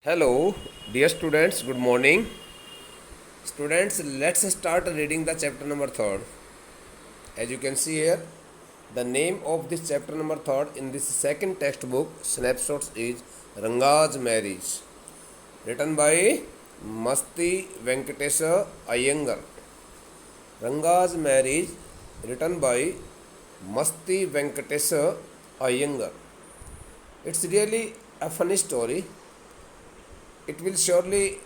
Hello, dear students, good morning. Students, let's start reading the chapter number 3rd. As you can see here, the name of this chapter number 3rd in this second textbook, Snapshots, is Ranga's Marriage, written by Masti Venkatesa Iyengar. Ranga's Marriage, written by Masti Venkatesa Iyengar. It's really a funny story. It will surely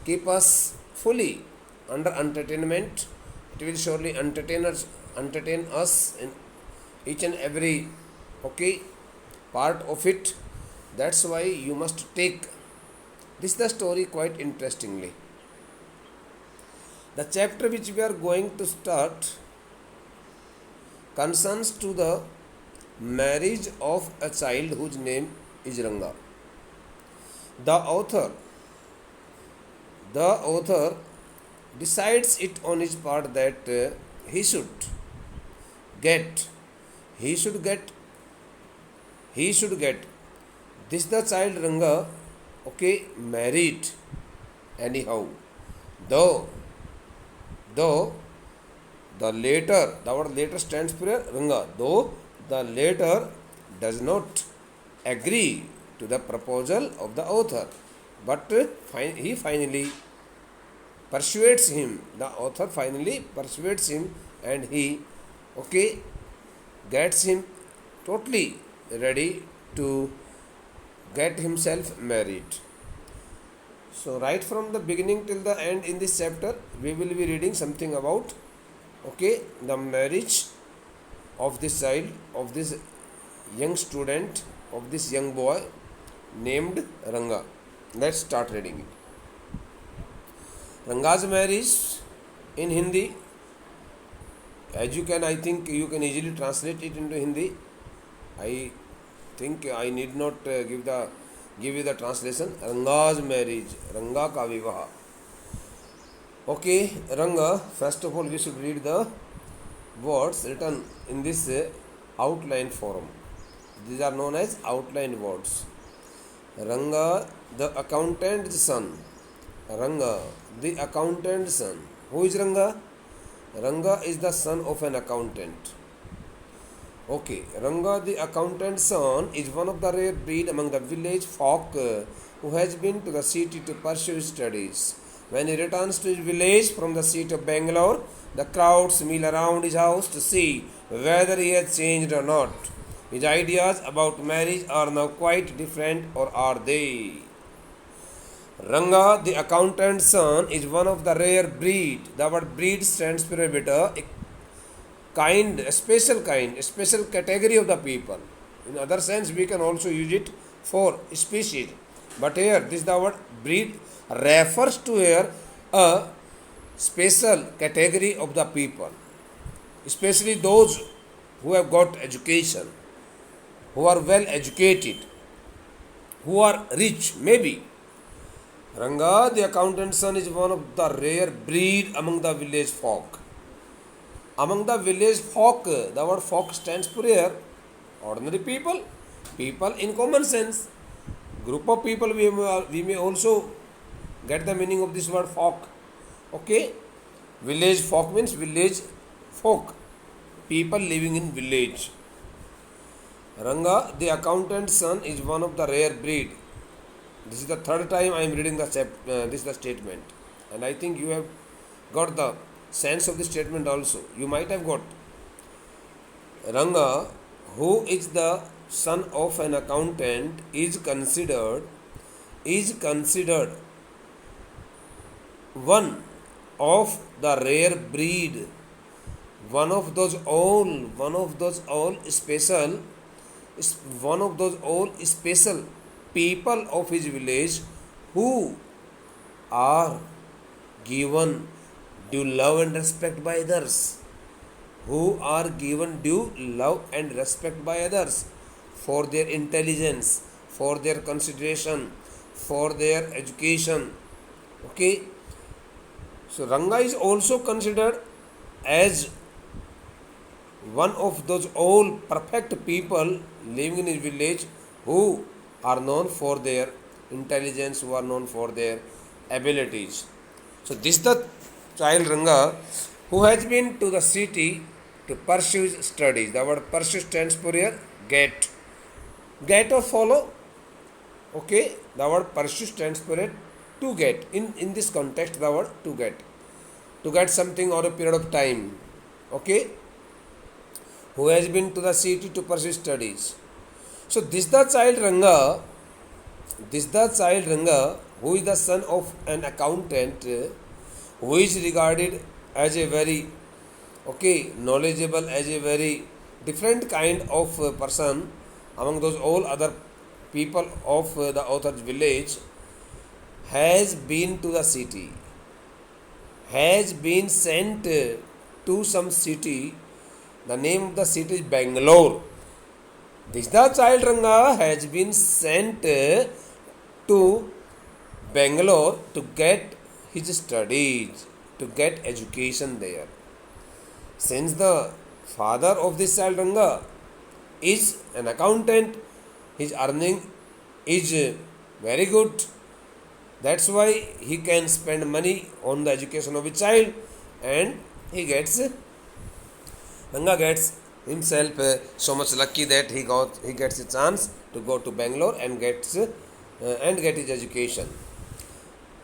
keep us fully under entertainment. It will surely entertain us in each and every part of it. That's why you must take this the story quite interestingly. The chapter which we are going to start concerns to the marriage of a child whose name is Ranga. The author decides it on his part that he should get this the child Ranga married anyhow, though the word later stands for Ranga, though the later does not agree to the proposal of the author, but he finally persuades him. The author finally persuades him, and he gets him totally ready to get himself married. So right from the beginning till the end in this chapter, we will be reading something about the marriage of this child, of this young student, of this young boy named Ranga. Let's start reading it. Ranga's marriage in Hindi, as you can, I think you can easily translate it into Hindi. I think I need not give you the translation. Ranga's marriage, Ranga ka vivaha. Okay, Ranga. First of all, we should read the words written in this outline form. These are known as outline words. Ranga, the accountant's son. Ranga, the accountant's son. Who is Ranga? Ranga is the son of an accountant. Okay, Ranga, the accountant's son, is one of the rare breed among the village folk who has been to the city to pursue his studies. When he returns to his village from the seat of Bangalore, the crowds meal around his house to see whether he has changed or not. His ideas about marriage are now quite different, or are they? Ranga, the accountant's son, is one of the rare breed. The word breed stands for a kind, a special kind, a special category of the people. In other sense, we can also use it for species. But here, this the word breed refers to here a special category of the people, especially those who have got education, who are well educated, who are rich, maybe. Ranga, the accountant's son, is one of the rare breed among the village folk. Among the village folk, the word folk stands for here ordinary people, people in common sense. Group of people, we may also get the meaning of this word folk. Okay, village folk means village folk, people living in village. Ranga, the accountant's son, is one of the rare breed. This is the third time I am reading this is the statement, and I think you have got the sense of the statement also. You might have got. Ranga, who is the son of an accountant, is considered one of the rare breed, one of those all special people of his village who are given due love and respect by others. Who are given due love and respect by others for their intelligence, for their consideration, for their education. Okay. So Ranga is also considered as one of those all perfect people living in his village who are known for their intelligence, who are known for their abilities. So this the child Ranga who has been to the city to pursue his studies. The word pursue stands for here get. Get or follow. Okay, the word pursue stands for it to get. In this context, the word to get. To get something or a period of time. Okay, who has been to the city to pursue studies. So this the child Ranga, who is the son of an accountant, who is regarded as a very knowledgeable, as a very different kind of person among those all other people of the author's village, has been to the city, has been sent to some city. The name of the city is Bangalore. This the child Ranga has been sent to Bangalore to get his studies, to get education there. Since the father of this child Ranga is an accountant, his earning is very good. That's why he can spend money on the education of his child, and Ranga gets himself so much lucky that he gets a chance to go to Bangalore and get his education.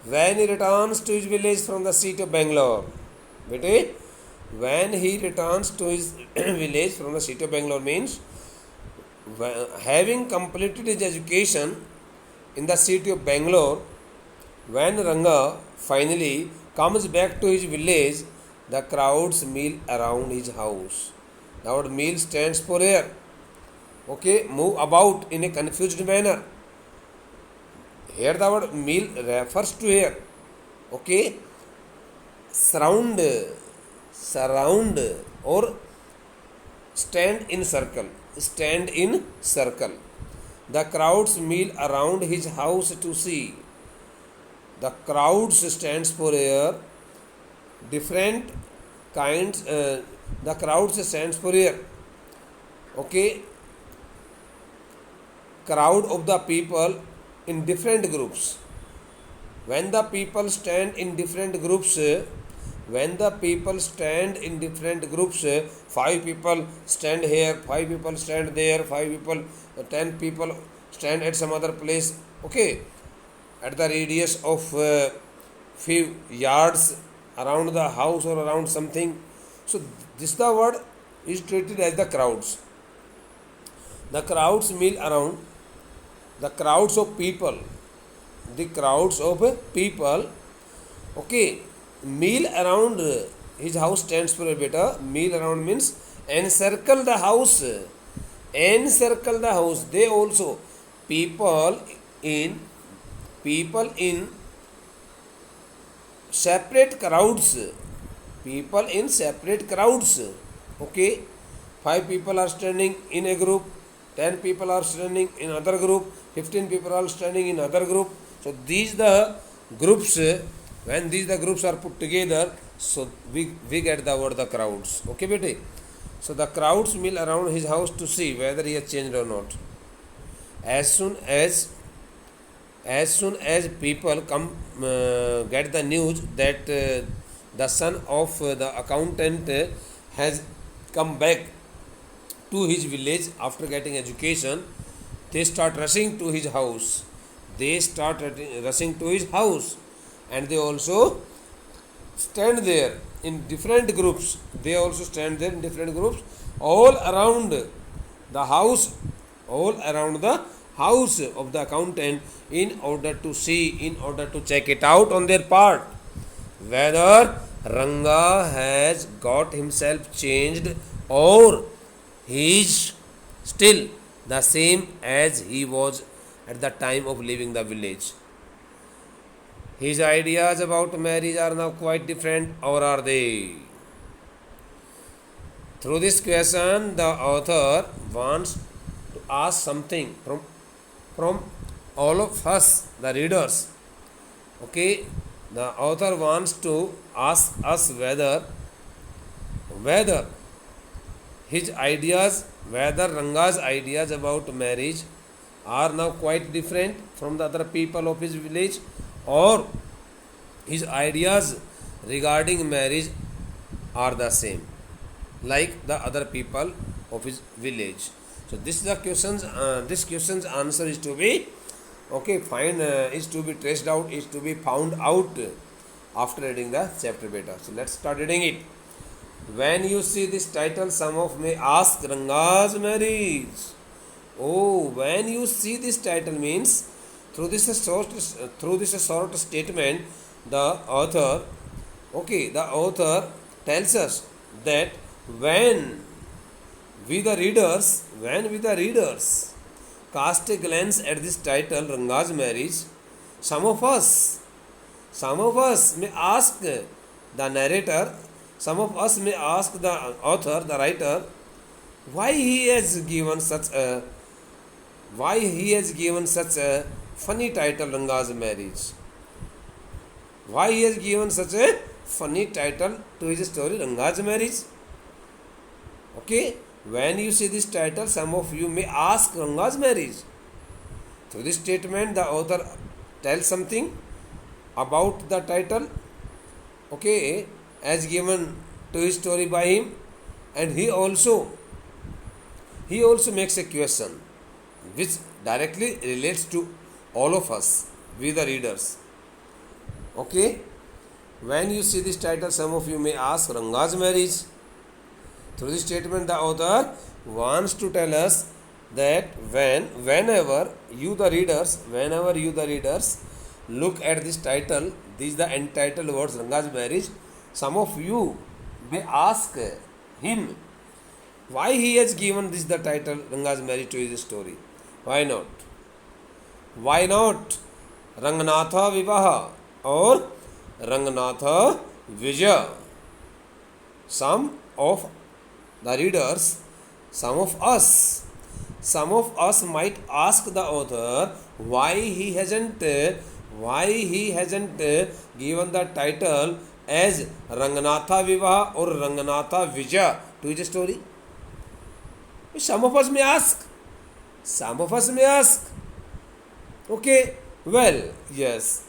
When he returns to his village from the city of Bangalore, when he returns to his village from the city of Bangalore means having completed his education in the city of Bangalore, when Ranga finally comes back to his village, the crowds meet around his house. The word meal stands for here. Okay, move about in a confused manner. Here the word meal refers to here. Okay, surround or stand in circle. Stand in circle. The crowds meet around his house to see. The crowds stands for here. Different kinds. The crowds stands for here. Okay, crowd of the people in different groups. When the people stand in different groups, 5 people stand here, 5 people stand there, 5 people, 10 people stand at some other place. Okay, at the radius of few yards around the house or around something. So this the word is treated as the crowds. The crowds meet around. The crowds of people. Okay, meal around his house stands for a beta. Meal around means encircle the house. Encircle the house. They also people in separate crowds. People in separate crowds. Okay, 5 people are standing in a group, 10 people are standing in other group, 15 people are standing in other group. So these the groups. When these the groups are put together, so we get the word the crowds. Okay, bete. So the crowds meet around his house to see whether he has changed or not. As soon as people come get the news that the son of the accountant has come back to his village after getting education, they start rushing to his house. And they also stand there in different groups. All around the house of the accountant, in order to check it out on their part whether Ranga has got himself changed or he is still the same as he was at the time of leaving the village. His ideas about marriage are now quite different, or are they? Through this question, the author wants to ask something from all of us, the readers. Okay, the author wants to ask us whether Ranga's ideas about marriage are now quite different from the other people of his village, or his ideas regarding marriage are the same like the other people of his village. So this is the questions. This question's answer is to be fine. Is to be traced out. Is to be found out after reading the chapter beta. So let's start reading it. When you see this title, some of may ask Ranga's marriage. Oh, when you see this title means through this short statement, the author tells us that when when we the readers cast a glance at this title, Ranga's marriage, some of us may ask the narrator, some of us may ask the author, the writer, why he has given such a funny title, Ranga's marriage. Why he has given such a funny title to his story, Ranga's marriage. Okay, when you see this title, some of you may ask Ranga's marriage. Through this statement, the author tells something about the title, as given to his story by him, and he also makes a question which directly relates to all of us, we the readers. Okay, when you see this title, some of you may ask Ranga's marriage. Through this statement, the author wants to tell us that whenever you the readers look at this title, these the entitled words Ranga's marriage, some of you may ask him why he has given this the title Ranga's marriage to his story. Why not? Why not Ranganatha Vivaha or Ranganatha Vijaya? Some of the readers, some of us might ask the author why he hasn't given the title as Ranganatha Vivaha or Ranganatha Vijaya to his story. Some of us may ask. Okay, well, yes.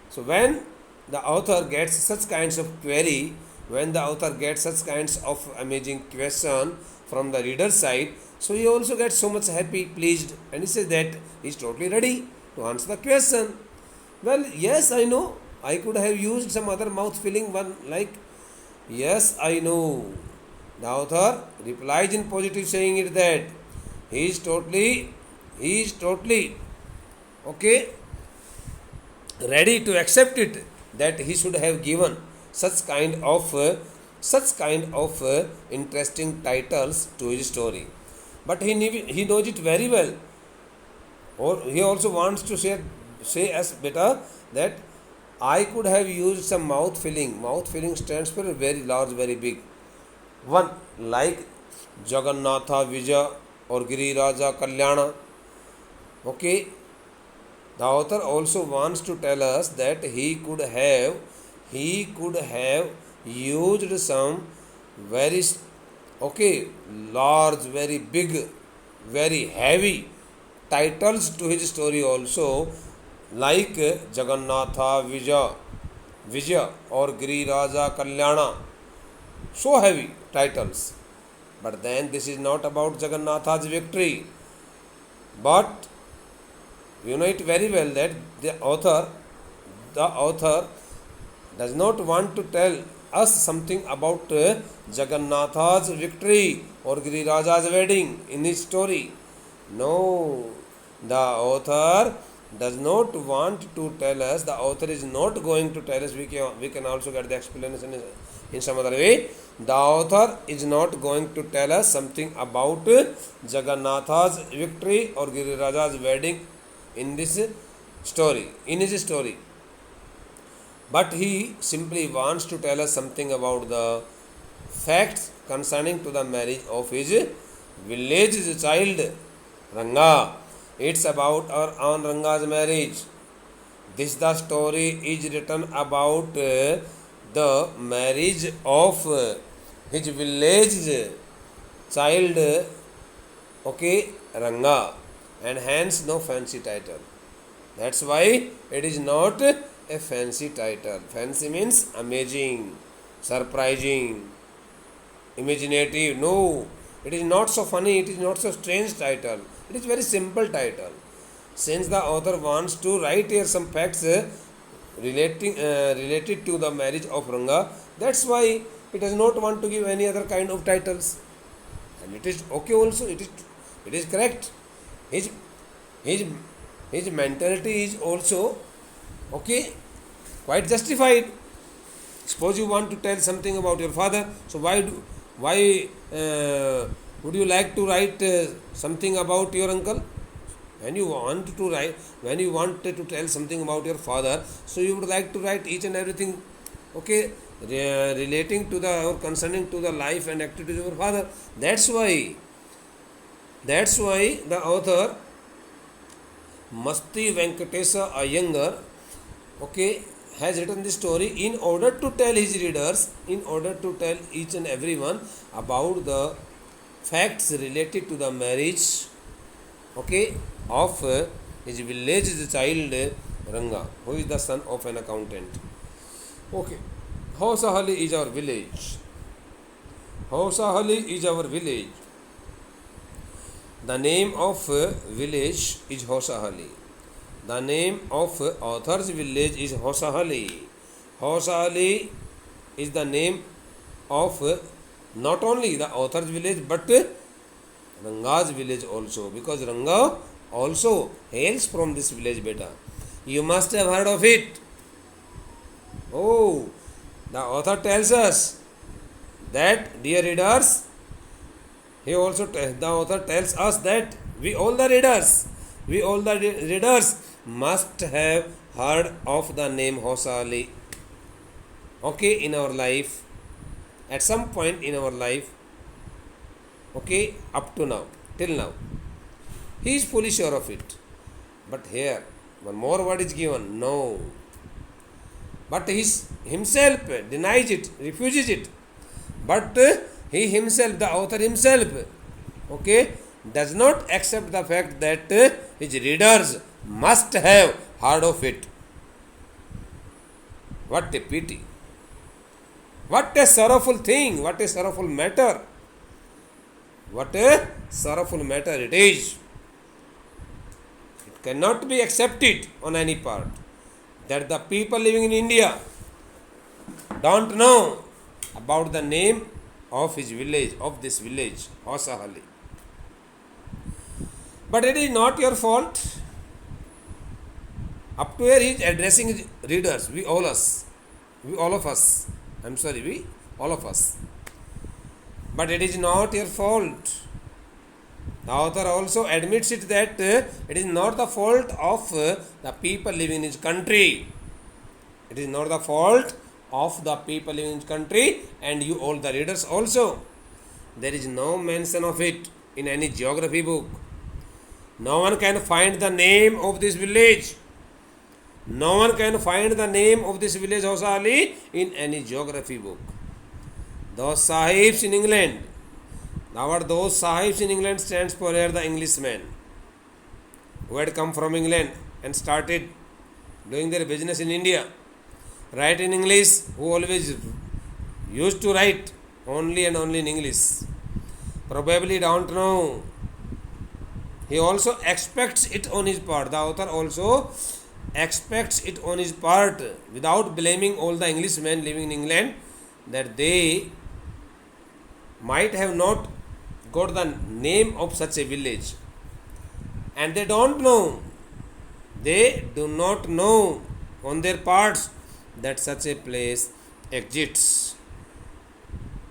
So when the author gets such kinds of query, when the author gets such kinds of amazing question from the reader's side, so he also gets so much happy, pleased, and he says that he is totally ready to answer the question. Well, yes, I know. I could have used some other mouth-filling one like, yes, I know. The author replies in positive, saying it that he is totally ready to accept it, that he should have given such kind of interesting titles to his story. But he knows it very well, or he also wants to say as better that I could have used some mouth filling. Mouth filling stands for very large, very big one, like Jagannatha Vijaya or Giriraja Kalyana. Okay, the author also wants to tell us that he could have used some very large, very big, very heavy titles to his story also, like Jagannatha Vijaya or Giriraja Kalyana. So heavy titles. But then this is not about Jagannatha's victory. But you know it very well that the author does not want to tell us something about Jagannatha's victory or Giriraja's wedding in his story. No, the author does not want to tell us. The author is not going to tell us. We can also get the explanation in some other way. The author is not going to tell us something about Jagannatha's victory or Giriraja's wedding in this story, in his story. But he simply wants to tell us something about the facts concerning to the marriage of his village child, Ranga. It's about our own Ranga's marriage. This the story is written about the marriage of his village child, Ranga. and hence no fancy title. That's why it is not a fancy title. Fancy means amazing, surprising, imaginative. No, it is not so funny, it is not so strange title. It is very simple title. Since the author wants to write here some facts related to the marriage of Ranga, that's why it does not want to give any other kind of titles. And it is okay also, it is correct. His his his mentality is also okay, quite justified. Suppose you want to tell something about your father, so why would you like to write something about your uncle? When you want to tell something about your father, so you would like to write each and everything, okay, relating to the or concerning to the life and activities of your father. That's why the author Masti Venkatesa Iyengar, okay, has written this story in order to tell his readers, in order to tell each and everyone about the facts related to the marriage, okay, of his village child Ranga, who is the son of an accountant. Okay, Hausahalli is our village. Hausahalli is our village. The name of village is Hausahalli. The name of author's village is Hausahalli. Hausahalli is the name of not only the author's village but Ranga's village also, because Ranga also hails from this village, beta. You must have heard of it. Oh, the author tells us that, dear readers, the author tells us that we all the readers must have heard of the name Hausahalli, okay, in our life, at some point in our life, okay, up to now, till now. He is fully sure of it. But here, one more word is given, no. But he himself denies it, refuses it. But he himself, the author himself, okay, does not accept the fact that his readers must have heard of it. What a pity. What a sorrowful thing, what a sorrowful matter. What a sorrowful matter it is. It cannot be accepted on any part that the people living in India don't know about the name of his village, of this village, Hausahalli. But it is not your fault. Up to here he is addressing his readers, we all of us. But it is not your fault. The author also admits it that it is not the fault of the people living in his country. It is not the fault of the people living in his country, and you all the readers also. There is no mention of it in any geography book. No one can find the name of this village. No one can find the name of this village Hausahalli in any geography book. Those sahibs in England, those sahibs in England stands for here the Englishmen who had come from England and started doing their business in India. Write in English, who always used to write only and only in English. Probably don't know. He also expects it on his part. The author also expects it on his part, without blaming all the Englishmen living in England, that they might have not got the name of such a village. And they don't know. They do not know on their parts that such a place exists.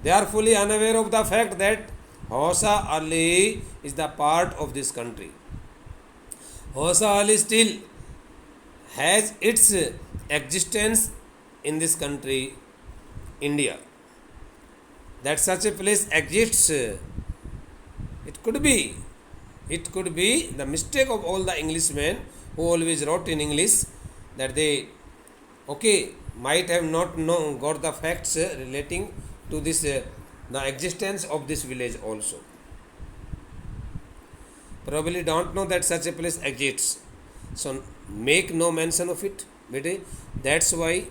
They are fully unaware of the fact that Hausahalli is the part of this country. Hausahalli still has its existence in this country, India. That such a place exists, it could be the mistake of all the Englishmen who always wrote in English, that they might have not got the facts relating to this the existence of this village also. probably don't know that such a place exists, so make no mention of it. That's why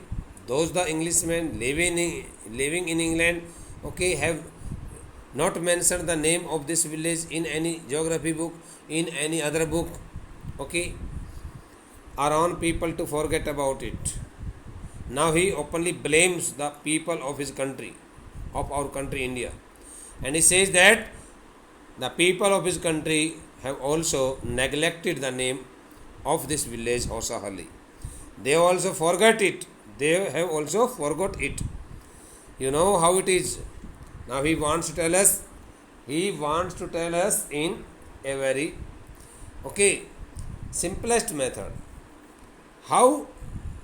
those the Englishmen living in England, okay, have not mentioned the name of this village in any geography book, in any other book, okay, are on people to forget about it. Now he openly blames the people of his country, of our country India, and he says that the people of his country have also neglected the name of this village Hosahalli. They also forgot it. They have also forgot it. You know how it is. Now he wants to tell us. He wants to tell us in a very simplest method how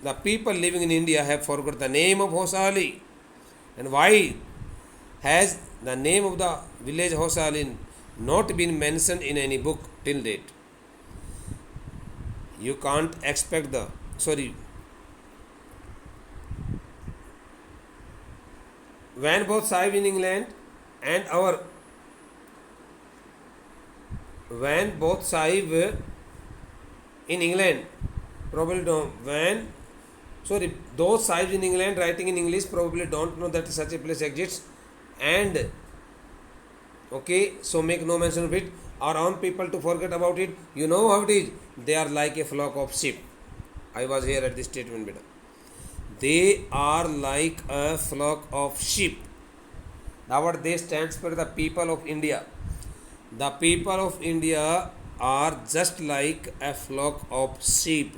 the people living in India have forgot the name of Hosahalli, and why has the name of the village Hosahalli not been mentioned in any book till date. You can't expect when both Sahib in England and our when both Sahib in England probably don't those Sahibs in England writing in English probably don't know that such a place exists, and so make no mention of it, or on people to forget about it. You know how it is. They are like a flock of sheep. I was here at this statement, beta. They are like a flock of sheep. Now what they stands for the people of India. The people of India are just like a flock of sheep.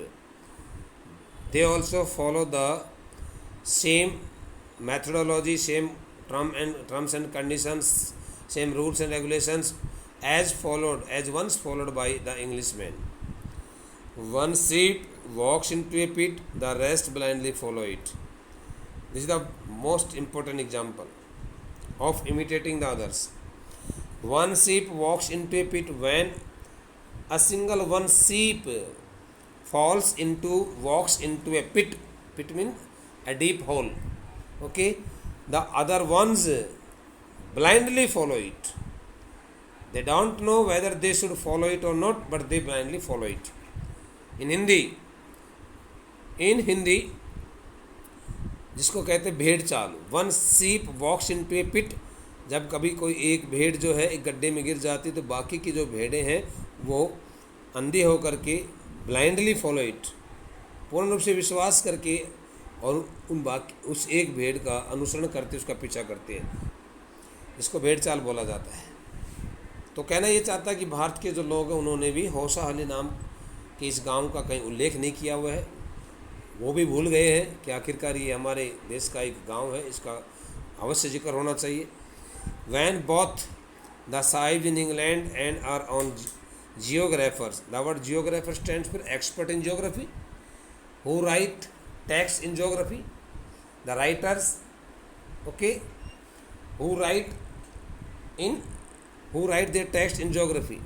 They also follow the same methodology, same terms and conditions, same rules and regulations as once followed by the Englishmen. One sheep walks into a pit, the rest blindly follow it. This is the most important example of imitating the others. One sheep walks into a pit. When a single one sheep walks into a pit means a deep hole, the other ones blindly follow it. They don't know whether they should follow it or not, but they blindly follow it. In Hindi जिसको कहते हैं भेड़ चाल, one सीप वॉक्स into ए पिट. जब कभी कोई एक भेड़ जो है एक गड्ढे में गिर जाती तो बाकी की जो भेड़ें हैं वो अंधे होकर के ब्लाइंडली फॉलो इट, पूर्ण रूप से विश्वास करके और उस एक भेड़ का अनुसरण करते उसका पीछा करते हैं. इसको भेड़ चाल बोला जाता है. तो कहना ये चाहता है कि भारत के जो लोग हैं उन्होंने भी होसाहली नाम के इस गांव का कहीं उल्लेख नहीं किया हुआ है. वो भी भूल गए हैं कि आखिरकार ये हमारे देश का एक गांव है, इसका अवश्य जिक्र होना चाहिए. When both the Sahibs in England and our own geographers, the word geographer stands for expert in geography, who write text in geography, the writers, who write their text in geography.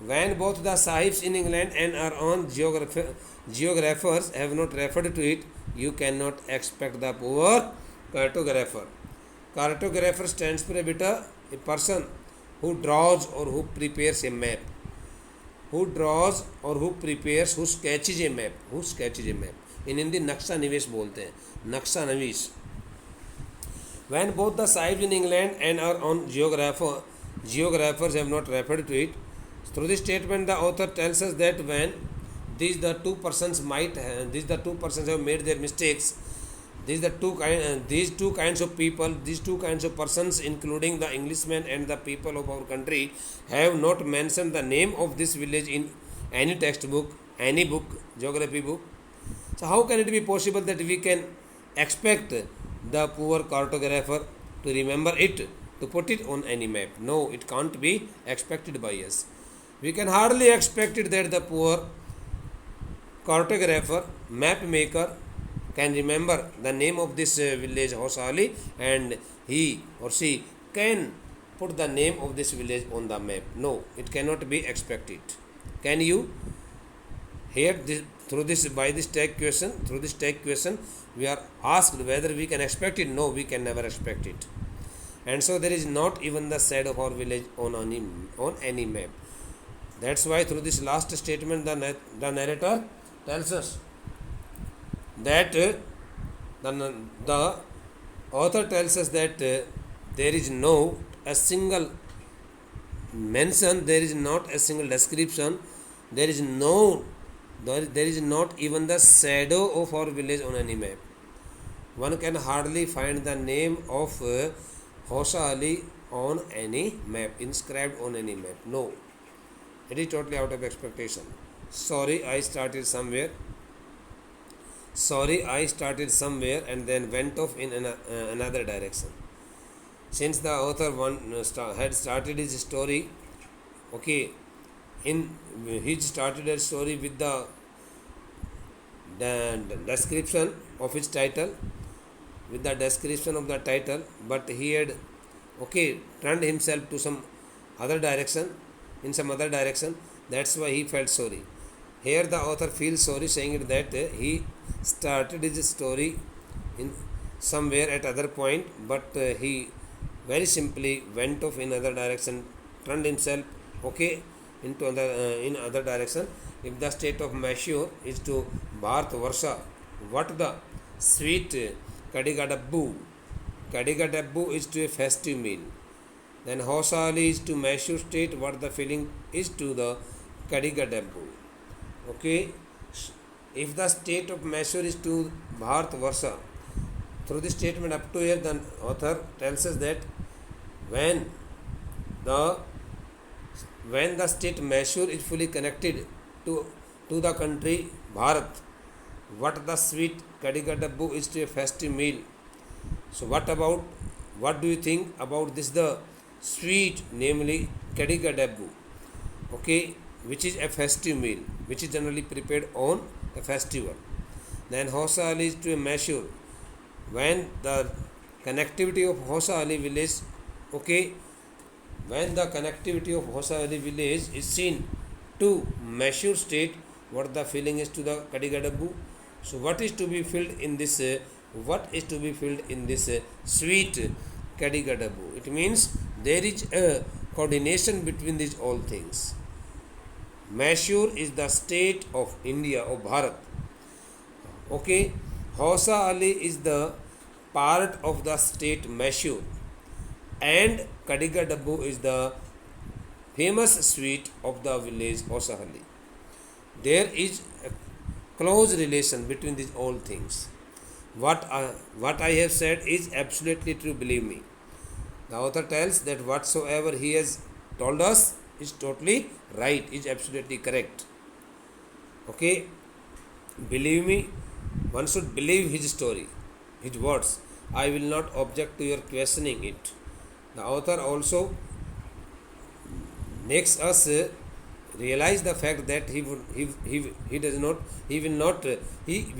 When both the Sahibs in England and our own geographers have not referred to it, you cannot expect the poor cartographer. Cartographer stands for a person who draws or who prepares a map. Who draws or who prepares, who sketches a map. In Hindi नक्शा निवेश बोलते हैं, नक्शा Navish. When both the Sahibs in England and our own geographers have not referred to it, through this statement the author tells us that when these two persons have made their mistakes, these two kinds of people, these two kinds of persons, including the Englishmen and the people of our country, have not mentioned the name of this village in any textbook, any book, geography book. So how can it be possible that we can expect the poor cartographer to remember it, to put it on any map? No, it can't be expected by us. We can hardly expect it that the poor cartographer, map maker, can remember the name of this village Hosahalli, and he or she can put the name of this village on the map. No, it cannot be expected. Can you? Here, through this tag question, we are asked whether we can expect it. No, we can never expect it. And so there is not even the shade of our village on any map. That's why through this last statement the narrator tells us that the author tells us that there is no a single mention, there is not a single description, there is no there is not even the shadow of our village on any map. One can hardly find the name of Hosa Ali on any map, inscribed on any map. No, it is totally out of expectation. Sorry, I started somewhere. Sorry, I started somewhere and then went off in another direction. Since the author had started his story, okay, he started his story with the description of his title, with the description of the title, but he had turned himself to some other direction, in some other direction. That's why he felt sorry. Here the author feels sorry, saying it that he started his story in somewhere at other point, but he very simply went off in other direction, turned himself into other in other direction. If the state of Mysore is to Bharat Varsha, what the sweet Kadigadabbu is to a festive meal. Then Hosa Ali is to Mysore state what the feeling is to the Kadigadabbu. Okay, if the state of Mysore is to Bharat Varsha, through this statement up to here, the author tells us that when the state Mysore is fully connected to the country Bharat, what the sweet Kadigadabbu is to a festive meal. So what do you think about this, the sweet, namely Kadigadabbu, which is a festive meal, which is generally prepared on a festival. Then Hosa Ali is to a Mysore, when the connectivity of Hosa Ali village, when the connectivity of Hosa Ali village is seen to Mysore state, what the feeling is to the Kadigadabbu. So what is to be filled in this sweet Kadigadabbu? It means there is a coordination between these all things. Mysore is the state of India, of Bharat. Hosa Ali is the part of the state Mysore, and Kadigadabbu is the famous sweet of the village Hosa Ali. There is a close relation between these all things. What I have said is absolutely true, believe me. The author tells that whatsoever he has told us is totally right, is absolutely correct. Believe me, one should believe his story, his words. I will not object to your questioning it. The author also makes us realize the fact that he will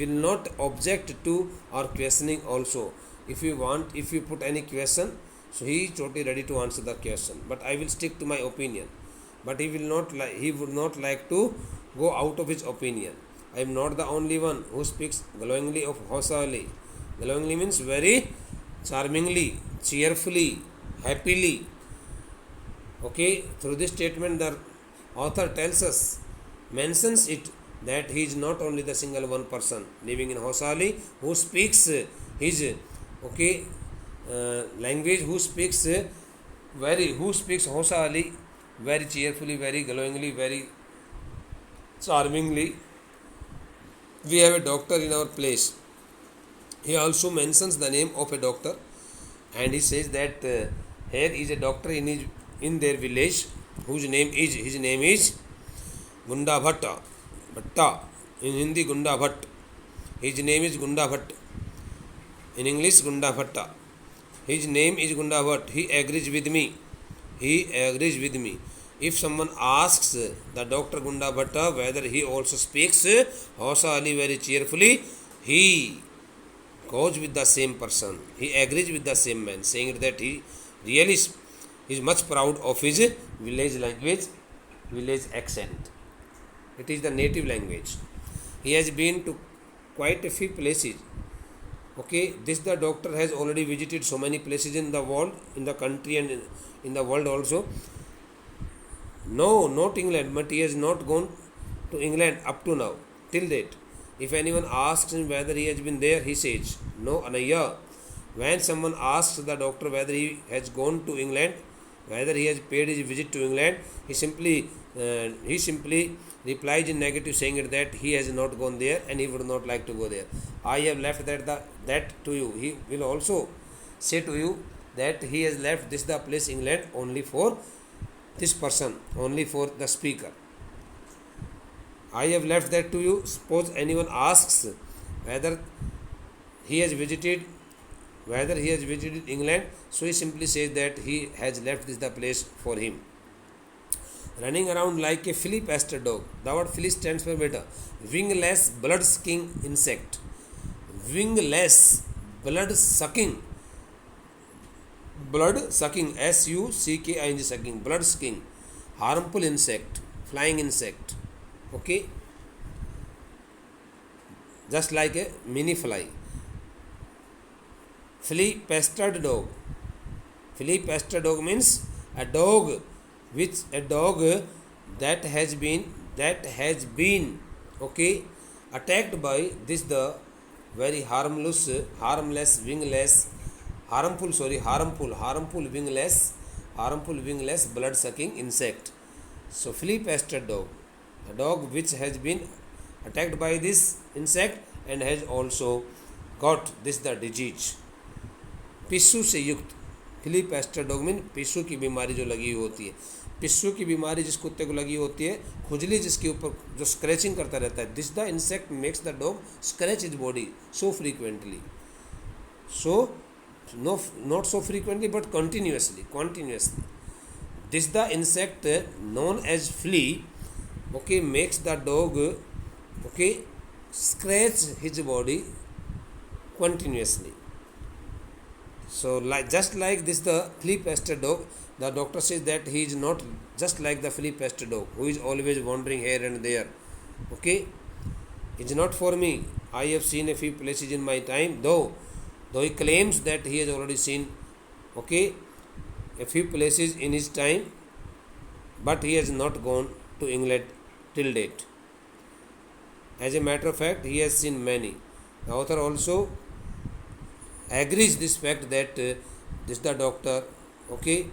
not object to our questioning also. If you put any question, so he is totally ready to answer the question. But I will stick to my opinion. But he would not like to go out of his opinion. I am not the only one who speaks glowingly of Hosa Ali. Glowingly means very charmingly, cheerfully, happily. Through this statement, the author tells us, mentions it, that he is not only the single one person living in Hosa Ali who speaks his language, who speaks Hosa Ali very cheerfully, very glowingly, very charmingly. We have a doctor in our place. He also mentions the name of a doctor, and he says that here is a doctor in their village whose name is Gunda Bhatta. In Hindi, Gunda Bhatt. His name is Gunda Bhatt. In English, Gunda Bhatta. His name is Gunda Bhatt. He agrees with me. If someone asks the Dr. Gunda Bhatta whether he also speaks Hosa Ali very cheerfully, he goes with the same person. He agrees with the same man, saying that he really is much proud of his village language, village accent. It is the native language. He has been to quite a few places. This the doctor has already visited so many places in the world, in the country and in the world also. No, not England, but he has not gone to England up to now, till date. If anyone asks him whether he has been there, he says, no, Anaya. When someone asks the doctor whether he has gone to England, whether he has paid his visit to England, he simply replies in negative, saying it that he has not gone there and he would not like to go there. I have left that to you. He will also say to you that he has left this the place England only for this person, only for the speaker. I have left that to you. Suppose anyone asks whether he has visited England, so he simply says that he has left this the place for him. Running around like a flea-pested dog. The word flea stands for beta. Wingless, blood-sucking insect. Wingless, blood-sucking. Blood-sucking, sucking, sucking, blood-sucking. Harmful insect, flying insect. Okay? Just like a mini fly. Flea-pestered dog. Flea-pestered dog means a dog that has been okay, attacked by this the very harmless, wingless, wingless blood-sucking insect. So flea-pestered dog, a dog which has been attacked by this insect and has also got this the disease. पिस्सू से युक्त, flee Pasteur dog mean पिस्सू की बीमारी जो लगी हुई होती है, पिस्सू की बीमारी जिस कुत्ते को लगी होती है, खुजली जिसके ऊपर जो स्क्रैचिंग करता रहता है, this the insect makes the dog scratch is body so frequently, so no not so frequently but continuously this the insect known as flea okay makes the dog okay scratch his body continuously. So just like this the flea pestered dog, the doctor says that he is not just like the flea pestered dog who is always wandering here and there. Okay, it's not for me. I have seen a few places in my time, though he claims that he has already seen okay a few places in his time, but he has not gone to England till date. As a matter of fact, he has seen many. The author also agrees this fact that this the doctor okay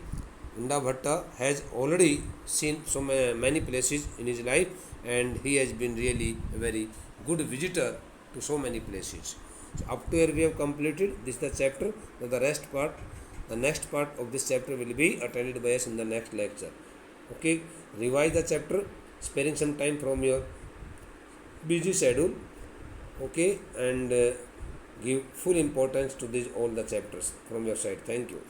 Inda Bhatta has already seen so many places in his life, and he has been really a very good visitor to so many places. So up to here we have completed this the chapter. Now the next part of this chapter will be attended by us in the next lecture. Okay, revise the chapter, sparing some time from your busy schedule. Okay, and give full importance to these all the chapters from your side. Thank you.